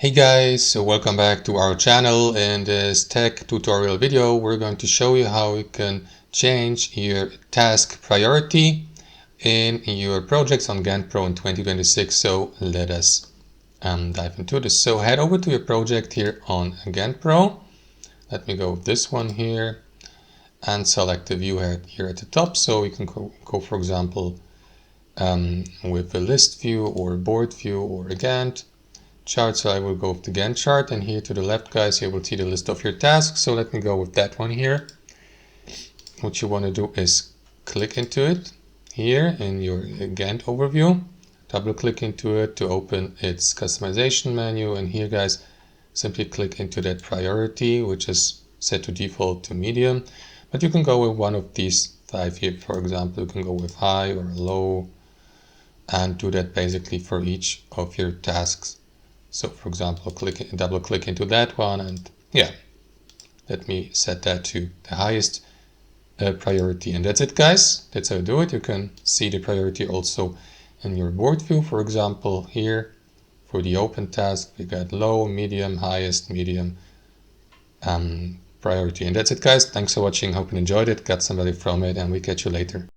Hey guys, so welcome back to our channel. In this tech tutorial video, we're going to show you how you can change your task priority in your projects on GanttPro in 2026. So let us dive into this. So head over to your project here on GanttPro. Let me go with this one here and select the view here at the top. So you can go for example, with a list view or a board view or a Gantt chart. So I will go with the Gantt chart, and here to the left, guys, you will see the list of your tasks. So let me go with that one here. What you want to do is click into it here in your Gantt overview, double click into it to open its customization menu, and here, guys, simply click into that priority, which is set to default to medium, but you can go with one of these 5 here. For example, you can go with high or low and do that basically for each of your tasks. So for example, double click into that one, and yeah, let me set that to the highest priority. And that's it, guys. That's how you do it. You can see the priority also in your board view. For example, here for the open task, we got low, medium, highest, medium priority. And that's it, guys. Thanks for watching. Hope you enjoyed it, got some value from it, and we catch you later.